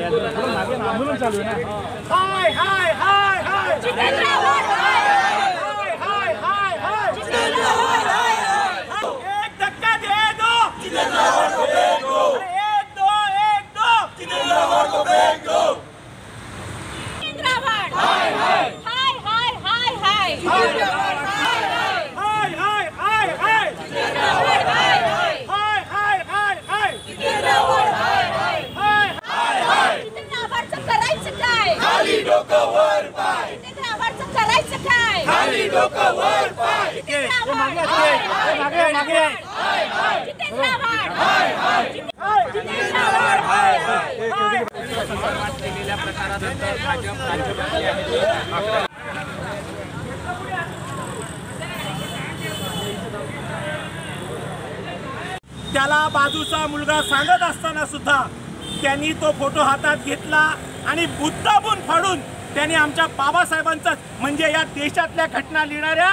आंदोलन चालू आहे ना। हाय हाय हाय हाय जितेंद्र आव्हाड हाय हाय हाय हाय जितेंद्र आव्हाड एक धक्का दे दो जितेंद्र आव्हाड को फेंक दो एक दो जितेंद्र आव्हाड को फेंक दो जितेंद्र आव्हाड हाय हाय हाय हाय हाय हाय जितेंद्र आव्हाड हाय हाय हाय हाय हाय जितेंद्र आव्हाड हाय हाय हाय हाय हाय जितेंद्र आव्हाड हाय हाय हाय जितेंद्र आव्हाडचं करायचं काय खाली डोकं वर पाय जितेंद्र आव्हाडचं करायचं काय खाली डोकं वर पाय जितेंद्र आव्हाड हाय मागे हाय हाय जितेंद्र आव्हाड हाय हाय जितेंद्र आव्हाड हाय हाय समाजात केलेल्या प्रकारानंतर भाजप राज्यमंत्री आहेत त्याला बाजूचा मुलगा सांगत असताना सुद्धा त्यांनी तो फोटो हातात घेतला आणि बुद्धाबून फाडून त्यांनी आमच्या बाबासाहेबांचाच म्हणजे या देशातल्या घटना लिहिणाऱ्या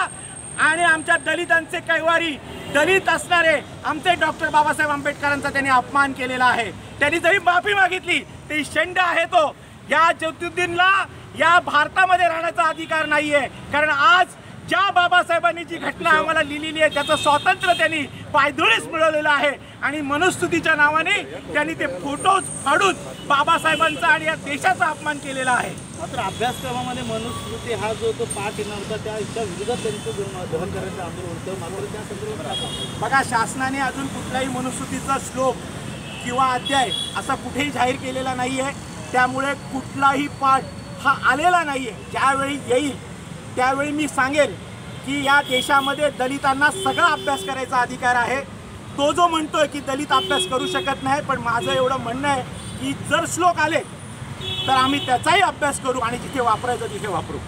आणि आमच्या दलितांचे कैवारी दलित असणारे आमचे डॉक्टर बाबासाहेब आंबेडकरांचा त्यांनी अपमान केलेला आहे। त्यांनी जरी माफी मागितली तरी शेंड आहे तो। या ज्योतिर्दिनला या भारतामध्ये राहण्याचा अधिकार नाहीये, कारण आज ज्या बाबासाहेबांनी जी घटना आम्हाला लिहिलेली आहे त्याचं स्वातंत्र्य त्यांनी पायदुळीस मिळवलेलं आहे आणि मनुस्मृतीच्या नावाने त्यांनी ते फोटोज फाडून बाबासाहेबांचा आणि या देशाचा अपमान केलेला आहे। मात्र अभ्यासक्रमामध्ये मनुस्मृती हा जो तो पाठ येणार होता त्या विरोधात त्यांचं दहन करायचं आंदोलन होतं। मात्र त्या संदर्भात बघा, शासनाने अजून कुठल्याही मनुस्मृतीचा श्लोक किंवा अध्याय असा कुठेही जाहीर केलेला नाही आहे, त्यामुळे कुठलाही पाठ हा आलेला नाही आहे। ज्यावेळी येईल त्यावेळी मी सांगेल की या देशामध्ये दलितांना सगळा अभ्यास करायचा अधिकार आहे। तो जो म्हणतोय की दलित अभ्यास करू शकत नाही, पण माझं एवढं म्हणणं आहे की जर श्लोक आले तर आम्ही त्याचाही अभ्यास करू आणि जिथे वापरायचं तिथे वापरू।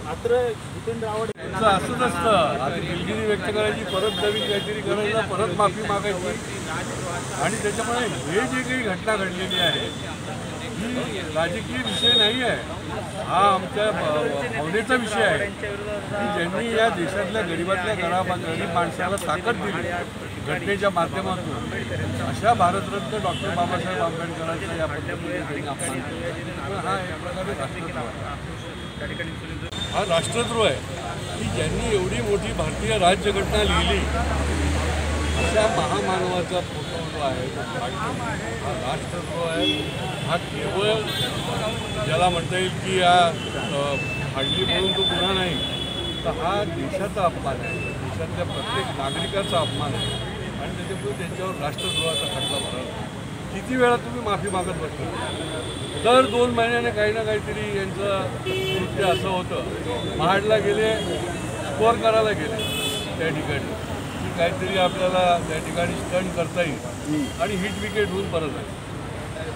मात्र जितेंद्र आव्हाड असंच असतं, आता दिलगिरी व्यक्त करायची, परत नवीन काहीतरी करायला, परत माफी मागायची आणि त्याच्यामुळे हे जे काही घटना घडलेली आहे ही राजकीय विषय नाही आहे, हा आमच्या भावनेचा विषय आहे की ज्यांनी या देशातल्या गरीबातल्या गरीब माणसाला ताकद दिली घटनेच्या माध्यमातून, अशा भारतरत्न डॉक्टर बाबासाहेब आंबेडकरांचा या पद्धतीने अपमान केला। हा एक प्रकारे राष्ट्रद्रोह आहे, हा राष्ट्रद्रोह आहे की ज्यांनी एवढी मोठी भारतीय राज्यघटना लिहिली अशा महामानवाचा फोटो जो आहे हा राष्ट्रद्रोह आहे। हा केवळ ज्याला म्हणता येईल की या फाडली म्हणून तो गुन्हा नाही, तर हा देशाचा अपमान आहे, देशातल्या प्रत्येक नागरिकाचा अपमान आहे आणि त्याच्यामुळे त्यांच्यावर राष्ट्रद्रोहाचा खटला भरावा। किती वेळा तुम्ही माफी मागत बसता? दर 2 महिन्याने काही ना काहीतरी यांचं कृत्य असं होतं। महाडला गेले, स्कोअर करायला गेले त्या ठिकाणी की काहीतरी आपल्याला त्या ठिकाणी स्टंट करता येईल आणि हिट विकेट होऊन परत आहे।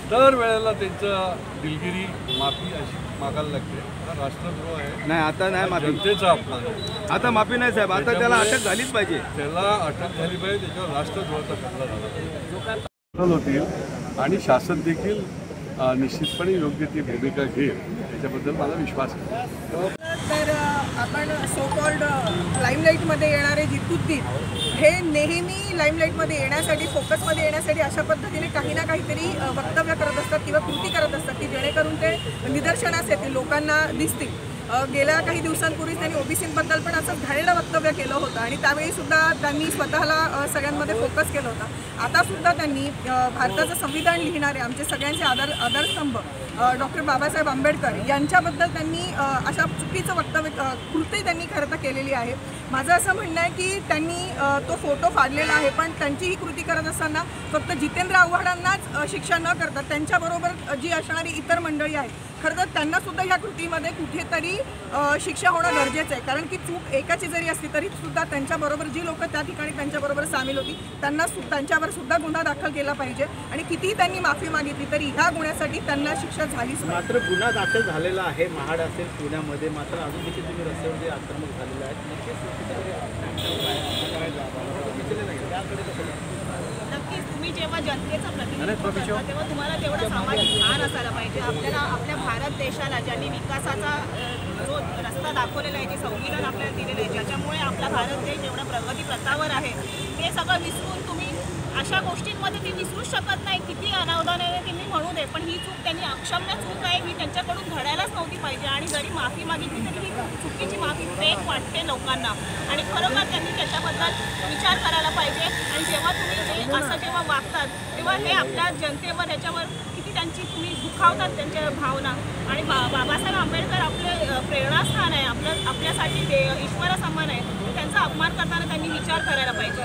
दर वेळेला त्यांचं दिलगिरी माफी अशी मागायला लागते, हा राष्ट्रद्रोह आहे। नाही, आता नाही माफी, जनतेचा अपमान आहे। आता माफी नाही साहेब, आता त्याला अटक झालीच पाहिजे, त्याला अटक झाली पाहिजे, त्याच्यावर राष्ट्रद्रोहाचा खटला झाला होतील आणि शासन देखील निश्चितपणे योग्य ती भूमिका घेईल, त्याच्याबद्दल मला विश्वास आहे। तर आपण सो कॉल्ड लाईमलाईटमध्ये येणारे जितुद्दीन हे नेहमी लाईमलाईटमध्ये येण्यासाठी, फोकसमध्ये येण्यासाठी अशा पद्धतीने काही ना काहीतरी वक्तव्य करत असतात किंवा कृती करत असतात की जेणेकरून ते निदर्शनास येतील, लोकांना दिसतील। गेल्या काही दिवसांपूर्वी त्यांनी ओबीसींबद्दल पण असं घाणेरडं वक्तव्य केलं होतं आणि त्यावेळी सुद्धा त्यांनी स्वतःला सगळ्यांमध्ये फोकस केलं होतं। आता सुद्धा त्यांनी भारताचं संविधान लिहिणारे आमचे सगळ्यांचे आधारस्तंभ डॉक्टर बाबासाहेब आंबेडकर यांच्याबद्दल त्यांनी अशा चुकीचं वक्तव्य कृती त्यांनी खरं तर केलेली आहे। माझं असं म्हणणं आहे की त्यांनी तो फोटो फाडलेला आहे, पण त्यांची ही कृती करत असताना फक्त जितेंद्र आव्हाडांनाच शिक्षा न करता त्यांच्याबरोबर जी असणारी इतर मंडळी आहेत खरं तर त्यांनासुद्धा ह्या कृतीमध्ये कुठेतरी शिक्षा होणं गरजेचं आहे, कारण की चूक एकाची जरी असली तरी सुद्धा त्यांच्याबरोबर जी लोक त्या ठिकाणी त्यांच्याबरोबर सामील होती त्यांच्यावर सुद्धा गुन्हा दाखल केला पाहिजे आणि कितीही त्यांनी माफी मागितली तरी ह्या गुन्ह्यासाठी त्यांना शिक्षा झालीच। मात्र गुन्हा दाखल झालेला आहे महाड असेल पुण्यामध्ये, मात्र अजून देखील तुम्ही रस्त्यावर जे आक्रमक झालेलं आहे नक्कीच तुम्ही जेव्हा जनतेचा प्रतिनिधित्व करता तेव्हा तुम्हाला तेवढा सामाजिक भान असायला पाहिजे। आपल्याला आपल्या भारत देशाला ज्यांनी विकासाचा जो रस्ता दाखवलेला आहे, जे संविधान आपल्याला दिलेलं आहे, ज्याच्यामुळे आपला भारत देश एवढा प्रगती पथावर आहे, ते सगळं विसरून तुम्ही अशा गोष्टींमध्ये ते विसरूच शकत नाही. किती अनावधानाने त्यांनी म्हणू दे, पण ही चूक त्यांनी अक्षम्य चूक आहे, ही त्यांच्याकडून घडायलाच नव्हती पाहिजे. आणि जरी माफी मागितली तरी ही चुकीची माफी फेक वाटते लोकांना आणि खरोखर त्यांनी त्याच्याबद्दल विचार करायला पाहिजे. आणि जेव्हा तुम्ही असं जेव्हा वागतात तेव्हा हे आपल्या जनतेवर ह्याच्यावर किती त्यांची तुम्ही दुखावतात त्यांच्या भावना. आणि बाबासाहेब आंबेडकर आपले प्रेरणास्थान आहे, आपल्यासाठी ईश्वरा समान आहे. त्यांचा अपमान करताना त्यांनी विचार करायला पाहिजे.